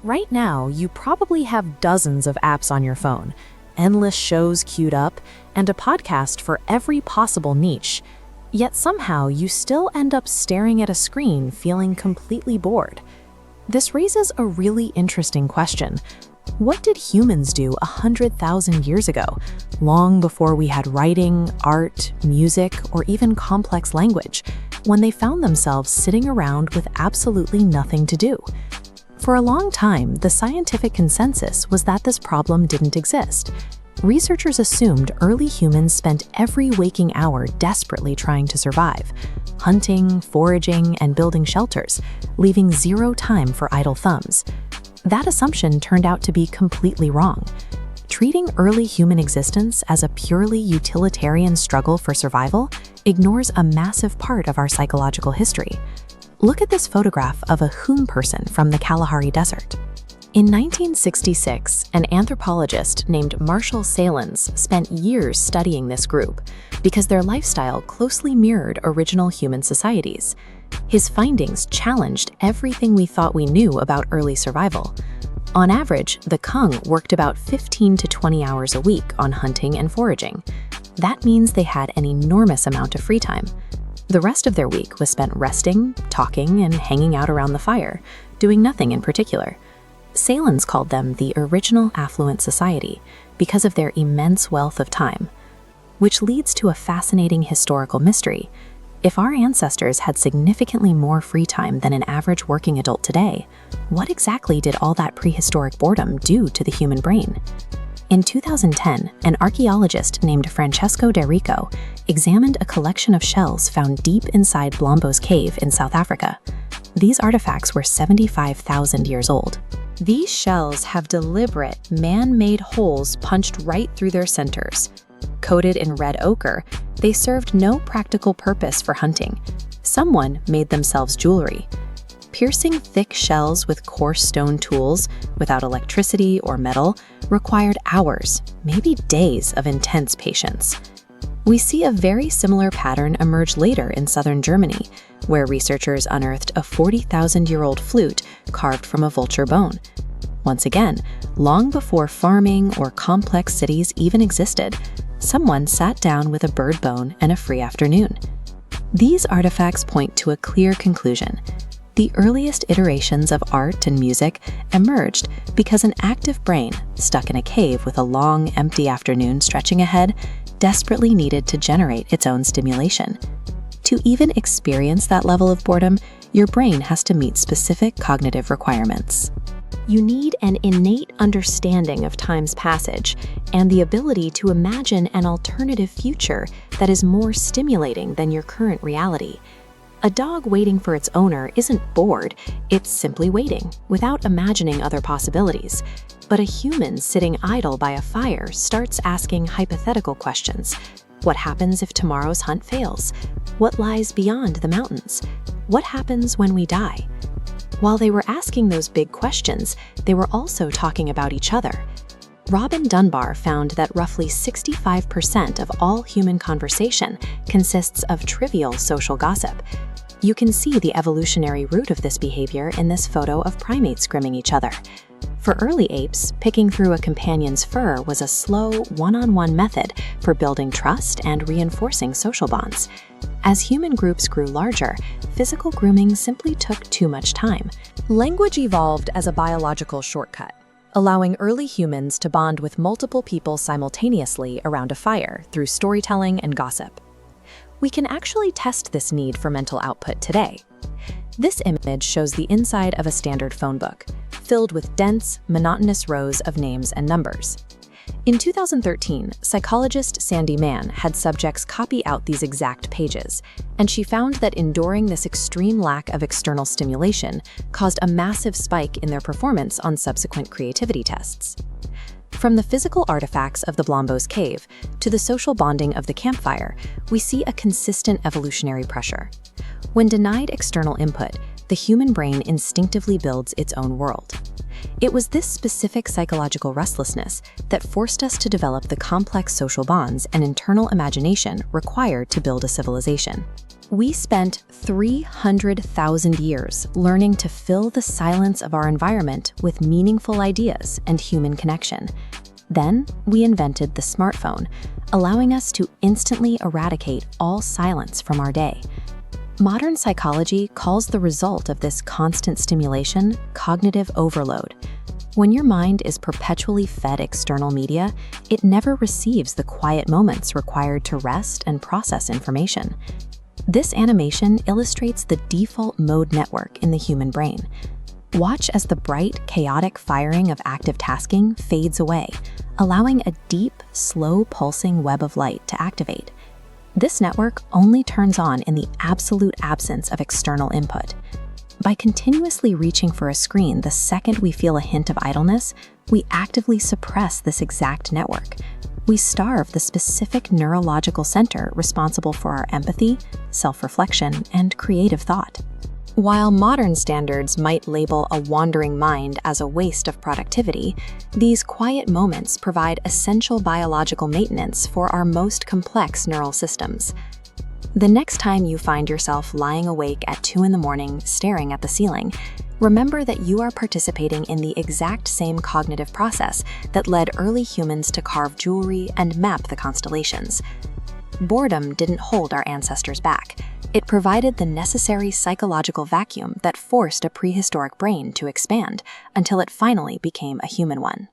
Right now, you probably have dozens of apps on your phone, endless shows queued up, and a podcast for every possible niche. Yet somehow you still end up staring at a screen feeling completely bored. This raises a really interesting question. What did humans do 100,000 years ago, long before we had writing, art, music, or even complex language, when they found themselves sitting around with absolutely nothing to do? For a long time, the scientific consensus was that this problem didn't exist. Researchers assumed early humans spent every waking hour desperately trying to survive, hunting, foraging, and building shelters, leaving zero time for idle thumbs. That assumption turned out to be completely wrong. Treating early human existence as a purely utilitarian struggle for survival ignores a massive part of our psychological history. Look at this photograph of a Hum person from the Kalahari Desert. In 1966, an anthropologist named Marshall Salins spent years studying this group because their lifestyle closely mirrored original human societies. His findings challenged everything we thought we knew about early survival. On average, the Kung worked about 15 to 20 hours a week on hunting and foraging. That means they had an enormous amount of free time. The rest of their week was spent resting, talking, and hanging out around the fire, doing nothing in particular. Salins called them the original affluent society because of their immense wealth of time, which leads to a fascinating historical mystery. If our ancestors had significantly more free time than an average working adult today, what exactly did all that prehistoric boredom do to the human brain? In 2010, an archaeologist named Francesco De Rico examined a collection of shells found deep inside Blombos Cave in South Africa. These artifacts were 75,000 years old. These shells have deliberate, man-made holes punched right through their centers. Coated in red ochre, they served no practical purpose for hunting. Someone made themselves jewelry. Piercing thick shells with coarse stone tools, without electricity or metal, required hours, maybe days of intense patience. We see a very similar pattern emerge later in southern Germany, where researchers unearthed a 40,000-year-old flute carved from a vulture bone. Once again, long before farming or complex cities even existed, someone sat down with a bird bone and a free afternoon. These artifacts point to a clear conclusion. The earliest iterations of art and music emerged because an active brain, stuck in a cave with a long, empty afternoon stretching ahead, desperately needed to generate its own stimulation. To even experience that level of boredom, your brain has to meet specific cognitive requirements. You need an innate understanding of time's passage and the ability to imagine an alternative future that is more stimulating than your current reality. A dog waiting for its owner isn't bored, it's simply waiting, without imagining other possibilities. But a human sitting idle by a fire starts asking hypothetical questions. What happens if tomorrow's hunt fails? What lies beyond the mountains? What happens when we die? While they were asking those big questions, they were also talking about each other. Robin Dunbar found that roughly 65% of all human conversation consists of trivial social gossip. You can see the evolutionary root of this behavior in this photo of primates grooming each other. For early apes, picking through a companion's fur was a slow, one-on-one method for building trust and reinforcing social bonds. As human groups grew larger, physical grooming simply took too much time. Language evolved as a biological shortcut, allowing early humans to bond with multiple people simultaneously around a fire through storytelling and gossip. We can actually test this need for mental output today. This image shows the inside of a standard phone book, filled with dense, monotonous rows of names and numbers. In 2013, psychologist Sandy Mann had subjects copy out these exact pages, and she found that enduring this extreme lack of external stimulation caused a massive spike in their performance on subsequent creativity tests. From the physical artifacts of the Blombos Cave to the social bonding of the campfire, we see a consistent evolutionary pressure. When denied external input, the human brain instinctively builds its own world. It was this specific psychological restlessness that forced us to develop the complex social bonds and internal imagination required to build a civilization. We spent 300,000 years learning to fill the silence of our environment with meaningful ideas and human connection. Then, we invented the smartphone, allowing us to instantly eradicate all silence from our day. Modern psychology calls the result of this constant stimulation cognitive overload. When your mind is perpetually fed external media, it never receives the quiet moments required to rest and process information. This animation illustrates the default mode network in the human brain. Watch as the bright, chaotic firing of active tasking fades away, allowing a deep, slow pulsing web of light to activate. This network only turns on in the absolute absence of external input. By continuously reaching for a screen the second we feel a hint of idleness, we actively suppress this exact network. We starve the specific neurological center responsible for our empathy, self-reflection, and creative thought. While modern standards might label a wandering mind as a waste of productivity, these quiet moments provide essential biological maintenance for our most complex neural systems. The next time you find yourself lying awake at 2 a.m. staring at the ceiling, remember that you are participating in the exact same cognitive process that led early humans to carve jewelry and map the constellations. Boredom didn't hold our ancestors back. It provided the necessary psychological vacuum that forced a prehistoric brain to expand until it finally became a human one.